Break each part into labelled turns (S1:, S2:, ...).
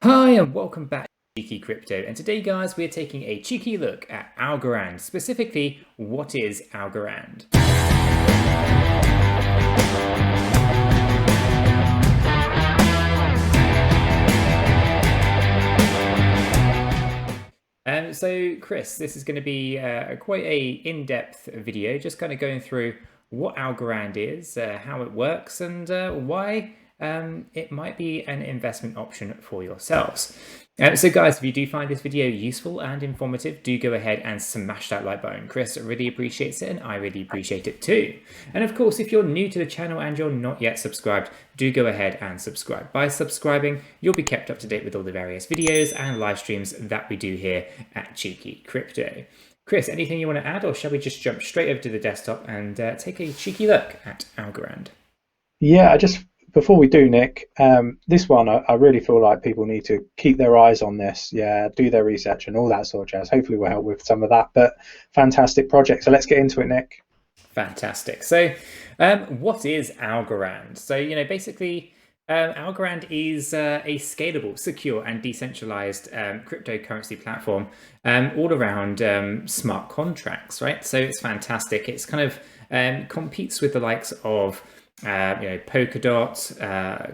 S1: Hi and welcome back to Cheeky Crypto, and today guys we're taking a cheeky look at Algorand, specifically what is Algorand. So Chris, this is going to be quite a in-depth video, just kind of going through what Algorand is, how it works, and why it might be an investment option for yourselves. So guys, if you do find this video useful and informative, do go ahead and smash that like button. Chris really appreciates it and I really appreciate it too. And of course, if you're new to the channel and you're not yet subscribed, do go ahead and subscribe. By subscribing, you'll be kept up to date with all the various videos and live streams that we do here at Cheeky Crypto. Chris, anything you want to add, or shall we just jump straight over to the desktop and take a cheeky look at Algorand?
S2: Yeah, before we do, Nick, this one, I really feel like people need to keep their eyes on this, do their research and all that sort of jazz. Hopefully we'll help with some of that, but fantastic project. So let's get into it, Nick.
S1: Fantastic. So what is Algorand? So, basically Algorand is a scalable, secure and decentralized cryptocurrency platform all around smart contracts, right? So it's fantastic. It's kind of competes with the likes of Polkadot,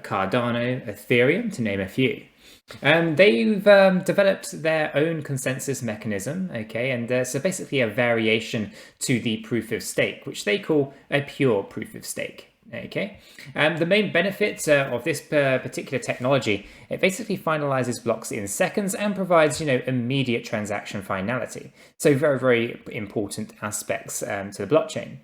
S1: Cardano, Ethereum, to name a few. They've developed their own consensus mechanism, okay, and so basically a variation to the proof of stake, which they call a pure proof of stake. Okay, the main benefit of this particular technology, it basically finalizes blocks in seconds and provides, immediate transaction finality. So very, very important aspects to the blockchain.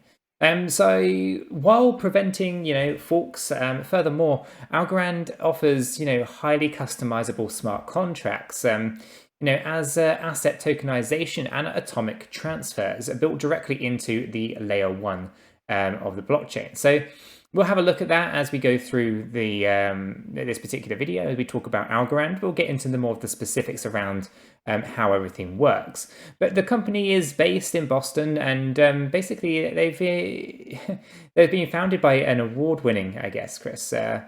S1: So while preventing, forks, furthermore, Algorand offers, highly customizable smart contracts, as asset tokenization and atomic transfers are built directly into the layer 1 of the blockchain. So we'll have a look at that as we go through the this particular video. As we talk about Algorand, we'll get into more of the specifics around how everything works. But the company is based in Boston, and basically they've been founded by an award-winning, I guess, Chris, winner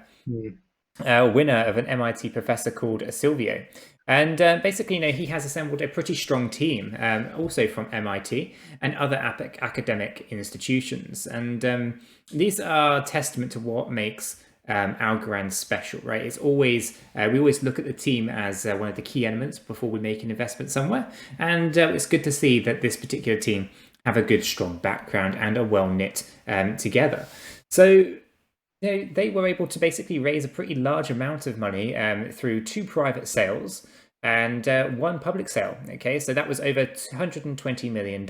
S1: of an MIT professor called 𝗕𝗘𝗪𝗓. And basically, he has assembled a pretty strong team, also from MIT and other academic institutions. And these are testament to what makes Algorand special, right? It's always, we always look at the team as one of the key elements before we make an investment somewhere. And it's good to see that this particular team have a good, strong background and are well knit together. So they were able to basically raise a pretty large amount of money through 2 private sales and 1 public sale. Okay, so that was over $220 million.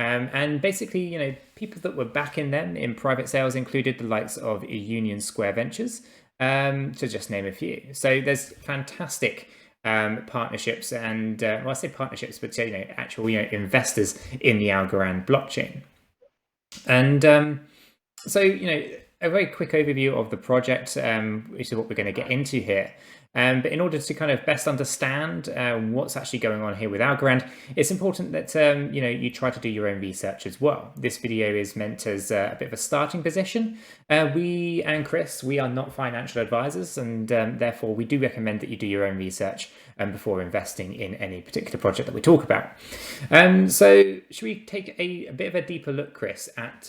S1: And basically, people that were backing them in private sales included the likes of Union Square Ventures, to just name a few. So there's fantastic partnerships and, well, I say partnerships, but actual investors in the Algorand blockchain. And so, a very quick overview of the project, which is what we're going to get into here. But in order to kind of best understand what's actually going on here with Algorand, it's important that you try to do your own research as well. This video is meant as a bit of a starting position. We and Chris, we are not financial advisors, and therefore we do recommend that you do your own research before investing in any particular project that we talk about. So should we take a bit of a deeper look, Chris, at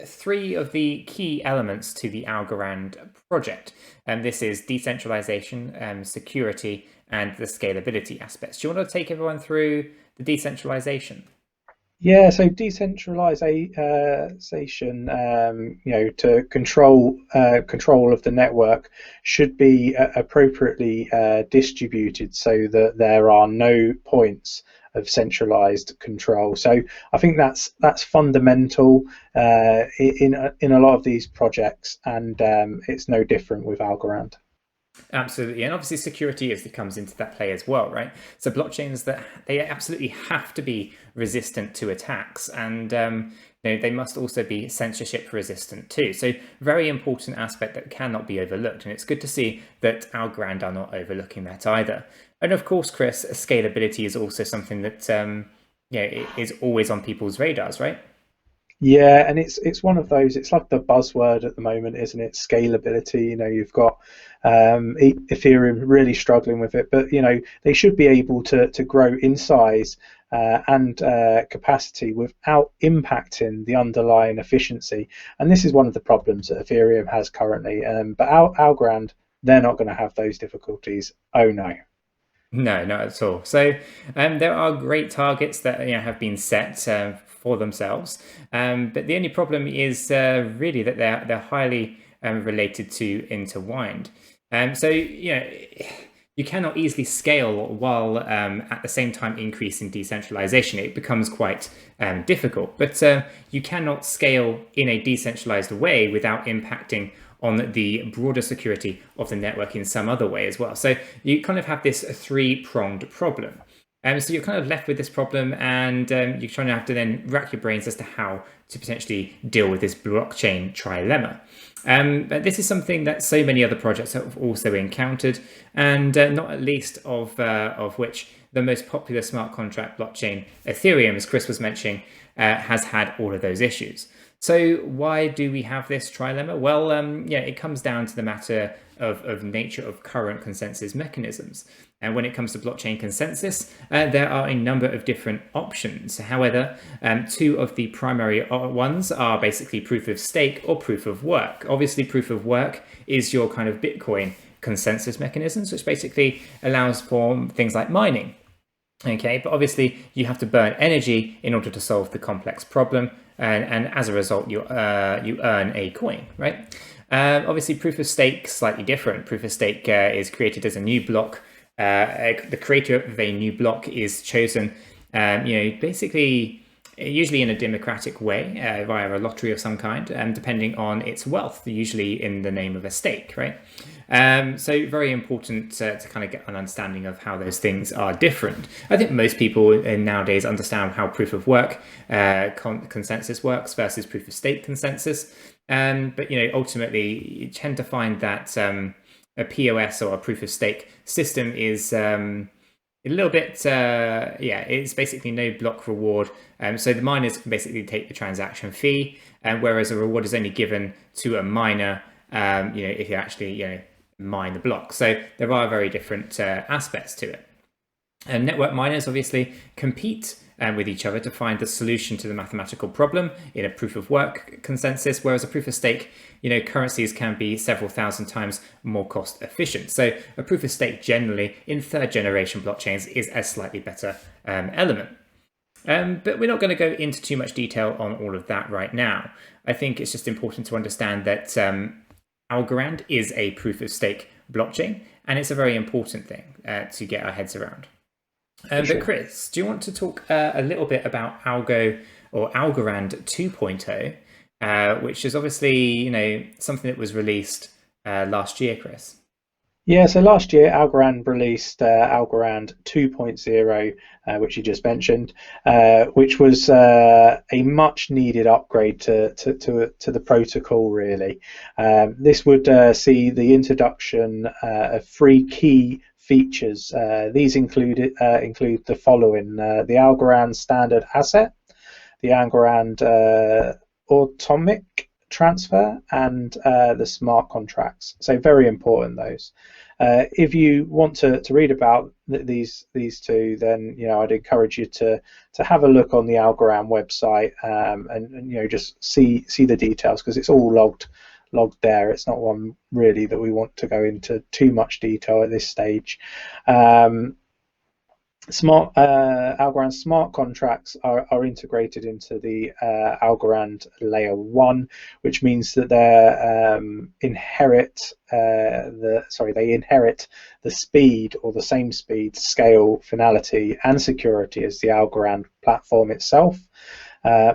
S1: 3 of the key elements to the Algorand project, and this is decentralization, security, and the scalability aspects. Do you want to take everyone through the decentralization?
S2: Yeah, so decentralization, to control of the network should be appropriately distributed so that there are no points of centralized control. So I think that's fundamental in a lot of these projects, and it's no different with Algorand.
S1: Absolutely, and obviously security comes into that play as well, right? So blockchains, that they absolutely have to be resistant to attacks, and they must also be censorship resistant too. So very important aspect that cannot be overlooked, and it's good to see that Algorand are not overlooking that either. And of course, Chris, scalability is also something that it is always on people's radars, right?
S2: Yeah, and it's one of those. It's like the buzzword at the moment, isn't it? Scalability. You've got Ethereum really struggling with it, but they should be able to grow in size and capacity without impacting the underlying efficiency. And this is one of the problems that Ethereum has currently. But Algorand, they're not going to have those difficulties. Oh no.
S1: No, not at all. So there are great targets that have been set for themselves, but the only problem is really that they're highly related to intertwined. So you cannot easily scale while at the same time increasing decentralization. It becomes quite difficult, but you cannot scale in a decentralized way without impacting on the broader security of the network in some other way as well. So you kind of have this three-pronged problem. So you're kind of left with this problem, and you're trying to have to then rack your brains as to how to potentially deal with this blockchain trilemma. But this is something that so many other projects have also encountered, and not at least of which the most popular smart contract blockchain, Ethereum, as Chris was mentioning, has had all of those issues. So why do we have this trilemma? Well, it comes down to the matter of nature of current consensus mechanisms. And when it comes to blockchain consensus, there are a number of different options. However, two of the primary ones are basically proof of stake or proof of work. Obviously, proof of work is your kind of Bitcoin consensus mechanisms, which basically allows for things like mining. Okay, but obviously you have to burn energy in order to solve the complex problem, and as a result, you earn a coin, right? Obviously, proof of stake slightly different. Proof of stake is created as a new block. The creator of a new block is chosen, basically usually in a democratic way via a lottery of some kind, depending on its wealth, usually in the name of a stake, right? So very important to kind of get an understanding of how those things are different. I think most people nowadays understand how proof of work consensus works versus proof of stake consensus. But ultimately you tend to find that a POS or a proof of stake system is a little bit, it's basically no block reward. So the miners can basically take the transaction fee, whereas a reward is only given to a miner, if you actually, mine the block. So there are very different aspects to it. And network miners obviously compete with each other to find the solution to the mathematical problem in a proof of work consensus, whereas a proof of stake, currencies can be several thousand times more cost efficient. So a proof of stake generally in third generation blockchains is a slightly better element. But we're not going to go into too much detail on all of that right now. I think it's just important to understand that Algorand is a proof of stake blockchain, and it's a very important thing to get our heads around.
S2: Sure.
S1: But Chris, do you want to talk a little bit about Algo or Algorand 2.0, which is obviously something that was released last year, Chris?
S2: Yeah, so last year Algorand released Algorand 2.0, which you just mentioned, which was a much needed upgrade to the protocol, really. This would see the introduction of 3 key features. These include the following: the Algorand standard asset, the Algorand atomic transfer, and the smart contracts. So very important, those. If you want to read about these two, then I'd encourage you to have a look on the Algorand website and just see the details, because it's all logged there. It's not one really that we want to go into too much detail at this stage. Algorand smart contracts are integrated into the Algorand layer 1, which means that they inherit the speed, or the same speed, scale, finality, and security as the Algorand platform itself.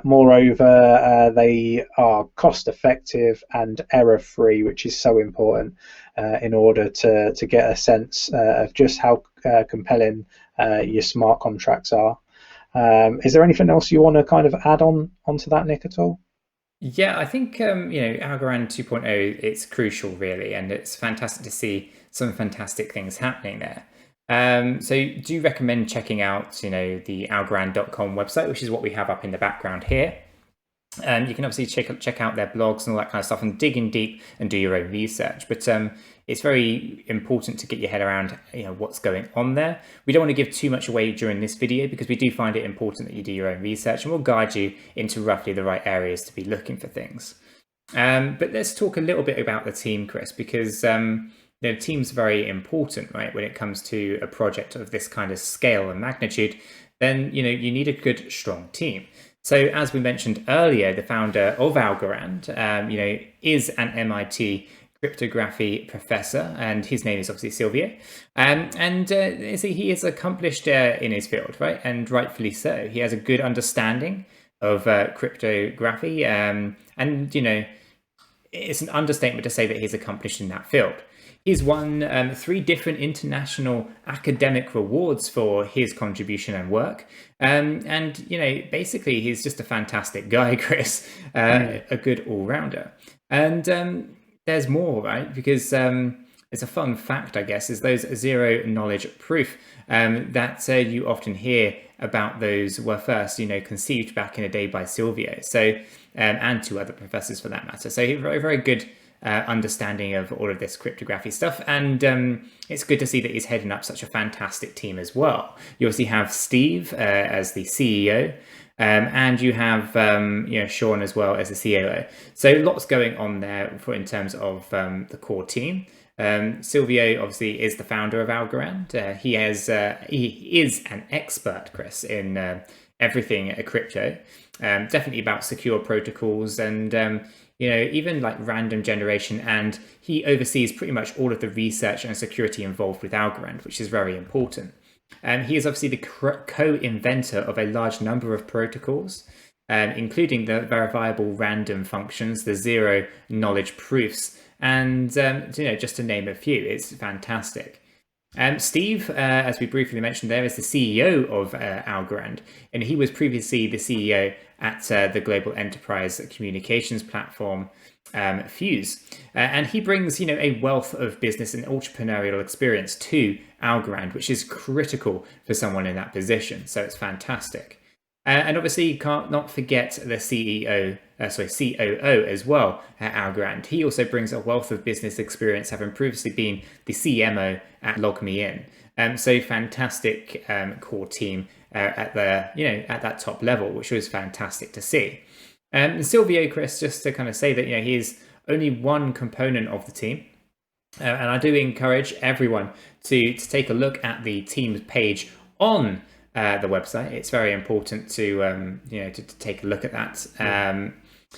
S2: Moreover, they are cost effective and error free, which is so important in order to get a sense of just how compelling your smart contracts are. Is there anything else you want to kind of add onto that, Nick, at all?
S1: Yeah, I think Algorand 2.0, it's crucial, really, and it's fantastic to see some fantastic things happening there. So do you recommend checking out the algorand.com website, which is what we have up in the background here? You can obviously check out their blogs and all that kind of stuff and dig in deep and do your own research. But it's very important to get your head around what's going on there. We don't want to give too much away during this video because we do find it important that you do your own research, and we'll guide you into roughly the right areas to be looking for things. But let's talk a little bit about the team, Chris, because the team's very important, right? When it comes to a project of this kind of scale and magnitude, then you need a good, strong team. So as we mentioned earlier, the founder of Algorand, is an MIT cryptography professor, and his name is obviously 𝗕𝗘𝗪𝗧, and he is accomplished in his field, right? And rightfully so. He has a good understanding of cryptography, and it's an understatement to say that he's accomplished in that field. He's won 3 different international academic rewards for his contribution and work. And, basically he's just a fantastic guy, Chris, a good all-rounder. And there's more, right? Because it's a fun fact, I guess, is those zero knowledge proof that you often hear about. Those were first, conceived back in the day by 𝗕𝗘𝗪𝗧. So, and 2 other professors for that matter. So very, very good understanding of all of this cryptography stuff, and it's good to see that he's heading up such a fantastic team as well. You obviously have Steve as the CEO, and you have Sean as well as the COO. So lots going on there in terms of the core team. 𝗕𝗘𝗪𝗧 obviously is the founder of Algorand. He is an expert, Chris, in everything crypto. Definitely about secure protocols and even like random generation, and he oversees pretty much all of the research and security involved with Algorand, which is very important. He is obviously the co-inventor of a large number of protocols, including the verifiable random functions, the zero knowledge proofs, and just to name a few. It's fantastic. Steve, as we briefly mentioned there, is the CEO of Algorand, and he was previously the CEO at the global enterprise communications platform Fuse, and he brings a wealth of business and entrepreneurial experience to Algorand, which is critical for someone in that position. So it's fantastic. And obviously you can't not forget the COO as well at Algorand. He also brings a wealth of business experience, having previously been the CMO at 𝗕𝗪𝗪𝗧. So fantastic core team at that top level, which was fantastic to see. And 𝗕𝗘𝗪𝗧, Chris, just to kind of say that he is only one component of the team. And I do encourage everyone to take a look at the team's page on the website. It's very important to to take a look at that.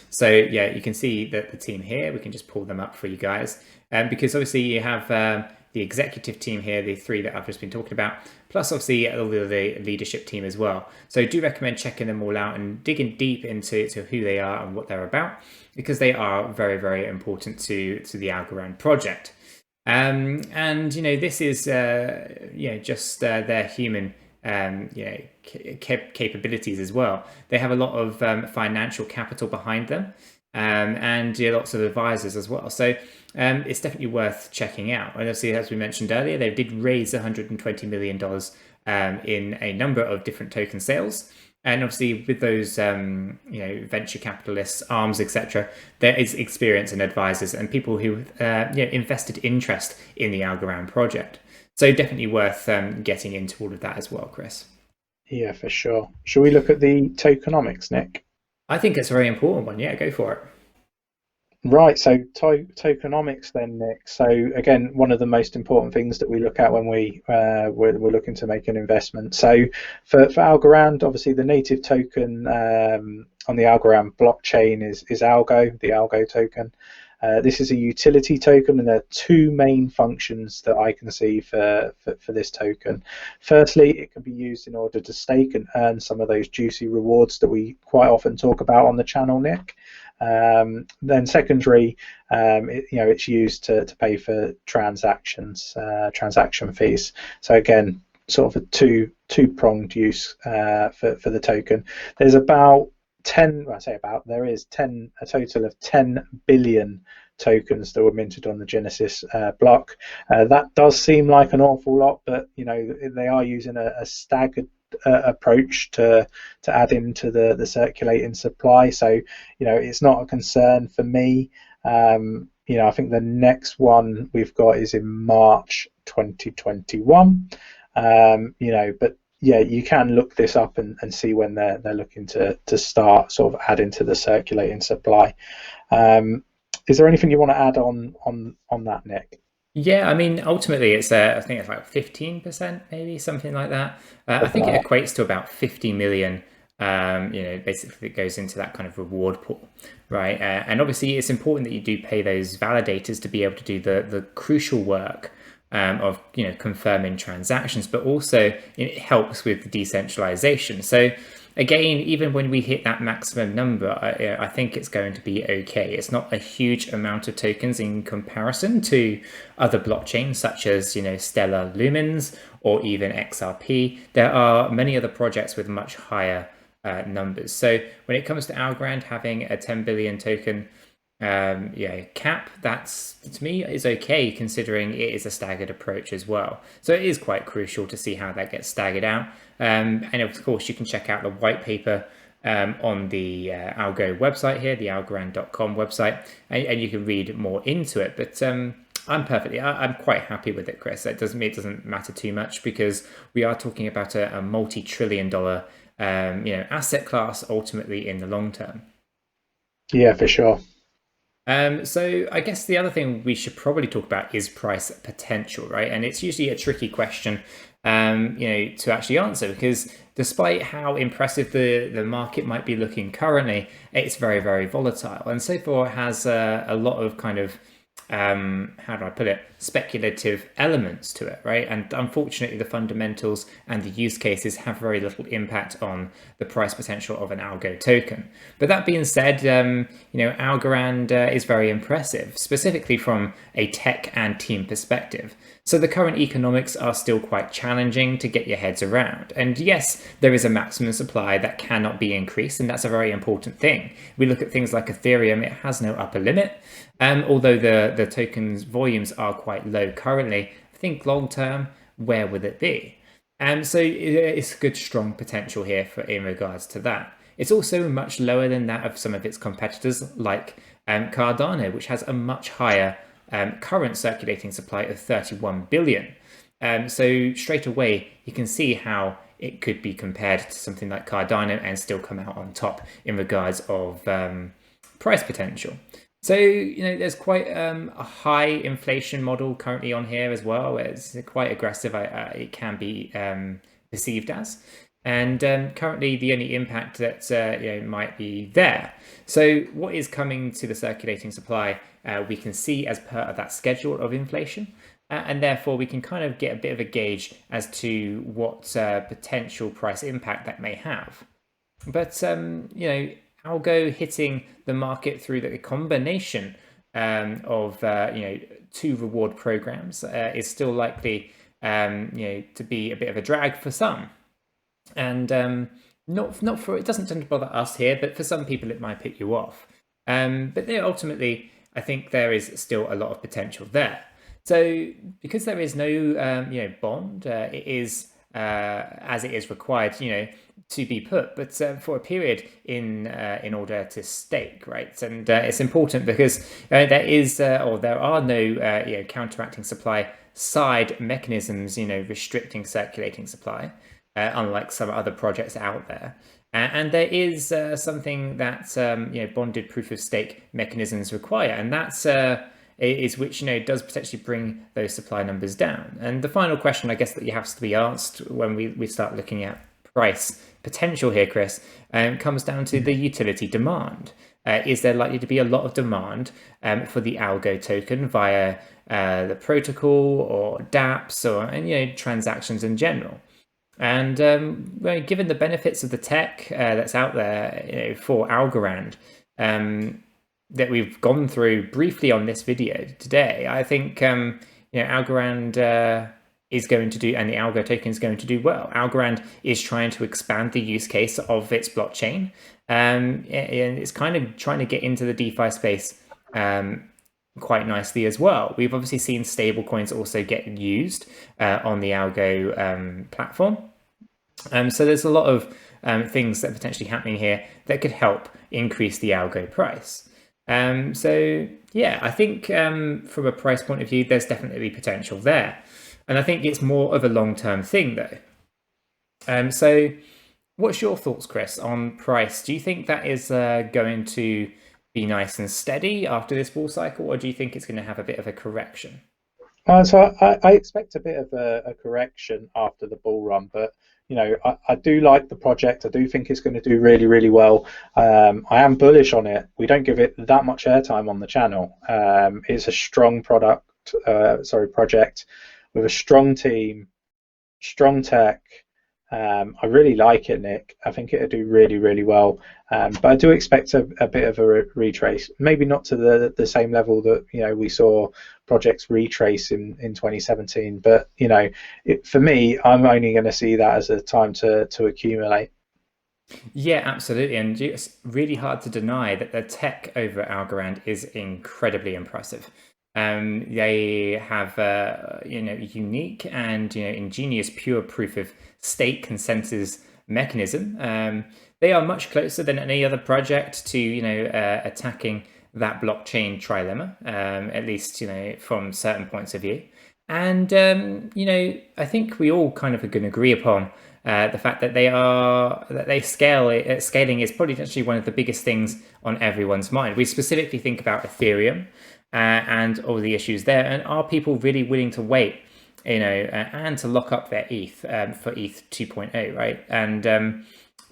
S1: So yeah, you can see that the team here, we can just pull them up for you guys, because obviously you have the executive team here, the 3 that I've just been talking about, plus obviously all the leadership team as well. So I do recommend checking them all out and digging deep into who they are and what they're about, because they are very, very important to the Algorand project. And this is just their human capabilities as well. They have a lot of financial capital behind them, and lots of advisors as well. So it's definitely worth checking out. And obviously, as we mentioned earlier, they did raise $120 million in a number of different token sales. And obviously, with those venture capitalists, arms, etc., there is experience and advisors and people who invested interest in the Algorand project. So definitely worth getting into all of that as well, Chris.
S2: Yeah, for sure. Shall we look at the tokenomics, Nick?
S1: I think it's a very important one. Yeah, go for it.
S2: Right, so tokenomics then, Nick. So again, one of the most important things that we look at when we're looking to make an investment. So for Algorand, obviously the native token on the Algorand blockchain is ALGO, the ALGO token. This is a utility token, and there are 2 main functions that I can see for this token. Firstly, it can be used in order to stake and earn some of those juicy rewards that we quite often talk about on the channel, Nick. Then secondary, it's used to pay for transactions, transaction fees. So again, sort of a two-pronged use for the token. There's about 10, well, I say about, there is a total of 10 billion tokens that were minted on the Genesis block. That does seem like an awful lot, but they are using a staggered approach to add into the circulating supply. So it's not a concern for me. I think the next one we've got is in March 2021. But yeah, you can look this up and see when they're looking to start sort of adding to the circulating supply. Is there anything you want to add on that, Nick?
S1: Yeah, I mean, ultimately, I think it's like 15%, maybe something like that. I think it equates to about 50 million. Basically it goes into that kind of reward pool, right? And obviously, it's important that you do pay those validators to be able to do the crucial work of confirming transactions, but also it helps with the decentralization. So again, even when we hit that maximum number, I think it's going to be okay. It's not a huge amount of tokens in comparison to other blockchains such as Stellar Lumens or even XRP. There are many other projects with much higher numbers. So when it comes to Algorand having a 10 billion token cap, that's, to me, is okay, considering it is a staggered approach as well. So it is quite crucial to see how that gets staggered out. And of course, you can check out the white paper on the Algo website here, the Algorand.com website, and you can read more into it. But I'm quite happy with it, Chris. It doesn't matter too much, because we are talking about a multi-trillion-dollar asset class ultimately in the long term.
S2: Yeah, for sure.
S1: So I guess the other thing we should probably talk about is price potential, right? And it's usually a tricky question, to actually answer, because despite how impressive the market might be looking currently, it's very, very volatile. And so far has a lot of kind of, how do I put it, speculative elements to it, right? And unfortunately, the fundamentals and the use cases have very little impact on the price potential of an algo token. But that being said, Algorand is very impressive, specifically from a tech and team perspective. So the current economics are still quite challenging to get your heads around. And yes, there is a maximum supply that cannot be increased, and that's a very important thing. We look at things like Ethereum, it has no upper limit. Although the tokens volumes are quite low currently, I think long term, where would it be? So it's a good strong potential here in regards to that. It's also much lower than that of some of its competitors like Cardano, which has a much higher current circulating supply of 31 billion. So straight away, you can see how it could be compared to something like Cardano and still come out on top in regards of price potential. So, there's quite a high inflation model currently on here as well. It's quite aggressive, it can be perceived as. And currently the only impact that might be there. So what is coming to the circulating supply, we can see as part of that schedule of inflation. And therefore we can kind of get a bit of a gauge as to what potential price impact that may have. But, Algo hitting the market through the combination of two reward programs is still likely to be a bit of a drag for some, and not for, it doesn't tend to bother us here, but for some people it might put you off. But ultimately, I think there is still a lot of potential there. So because there is no bond, it is as it is required, to be put, but for a period in order to stake, right? And it's important because there are no counteracting supply side mechanisms, restricting circulating supply, unlike some other projects out there. And there is something that bonded proof of stake mechanisms require, and that's is which does potentially bring those supply numbers down. And the final question, I guess, that you have to be asked when we start looking at price potential here, Chris, comes down to the utility demand. Is there likely to be a lot of demand for the algo token via the protocol or dApps or transactions in general? And given the benefits of the tech that's out there for Algorand, that we've gone through briefly on this video today, I think Algorand is going to do, and the algo token is going to do well. Algorand is trying to expand the use case of its blockchain, and it's kind of trying to get into the DeFi space quite nicely as well. We've obviously seen stable coins also get used on the algo platform. So there's a lot of things that are potentially happening here that could help increase the algo price. So yeah, I think from a price point of view, there's definitely potential there. And I think it's more of a long-term thing though. So what's your thoughts, Chris, on price? Do you think that is going to be nice and steady after this bull cycle, or do you think it's going to have a bit of a correction?
S2: So I expect a bit of a correction after the bull run, but I do like the project. I do think it's going to do really, really well. I am bullish on it. We don't give it that much airtime on the channel. It's a strong project with a strong team, strong tech. I really like it, Nick. I think it'll do really, really well. But I do expect a bit of a retrace. Maybe not to the same level that we saw projects retrace in 2017. But for me, I'm only going to see that as a time to accumulate.
S1: Yeah, absolutely. And it's really hard to deny that the tech over at Algorand is incredibly impressive. They have unique and ingenious pure proof of stake consensus mechanism. They are much closer than any other project to attacking that blockchain trilemma, at least from certain points of view. And I think we all kind of are going to agree upon the fact that scaling is probably actually one of the biggest things on everyone's mind. We specifically think about Ethereum and all the issues there, and are people really willing to wait, and to lock up their ETH for ETH 2.0, right? And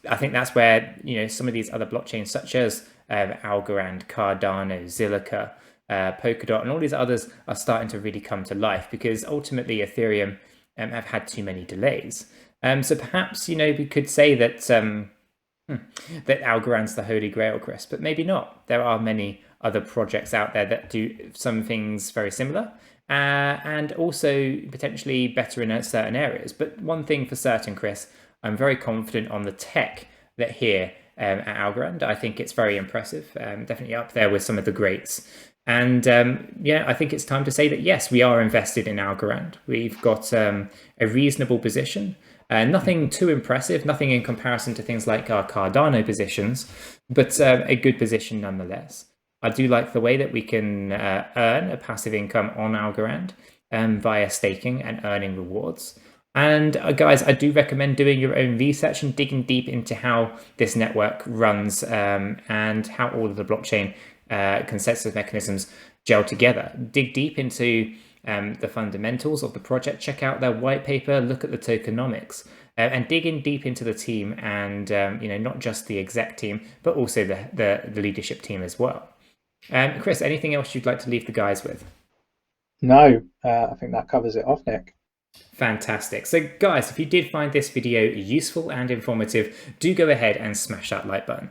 S1: I think that's where some of these other blockchains, such as Algorand, Cardano, 𝗕𝗘𝗪𝗔𝗥𝗘, Polkadot, and all these others are starting to really come to life, because ultimately Ethereum have had too many delays. So perhaps we could say that that Algorand's the holy grail, Chris, but maybe not. There are many other projects out there that do some things very similar, and also potentially better in certain areas. But one thing for certain, Chris, I'm very confident on the tech that here at Algorand. I think it's very impressive, definitely up there with some of the greats. And yeah, I think it's time to say that yes, we are invested in Algorand. We've got a reasonable position. Nothing too impressive, nothing in comparison to things like our Cardano positions, but a good position nonetheless. I do like the way that we can earn a passive income on Algorand via staking and earning rewards. And guys, I do recommend doing your own research and digging deep into how this network runs and how all of the blockchain consensus mechanisms gel together. Dig deep into the fundamentals of the project, check out their white paper, look at the tokenomics, and dig in deep into the team, and not just the exec team, but also the leadership team as well. Chris, anything else you'd like to leave the guys with?
S2: No, I think that covers it off, Nick.
S1: Fantastic. So guys, if you did find this video useful and informative, do go ahead and smash that like button.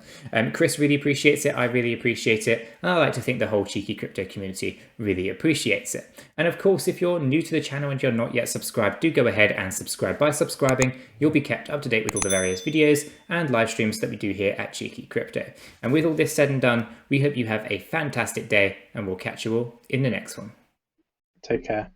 S1: Chris really appreciates it, I really appreciate it, and I like to think the whole cheeky crypto community really appreciates it. And of course, if you're new to the channel and you're not yet subscribed, do go ahead and subscribe. By subscribing, you'll be kept up to date with all the various videos and live streams that we do here at Cheeky Crypto. And with all this said and done, we hope you have a fantastic day, and we'll catch you all in the next one.
S2: Take care.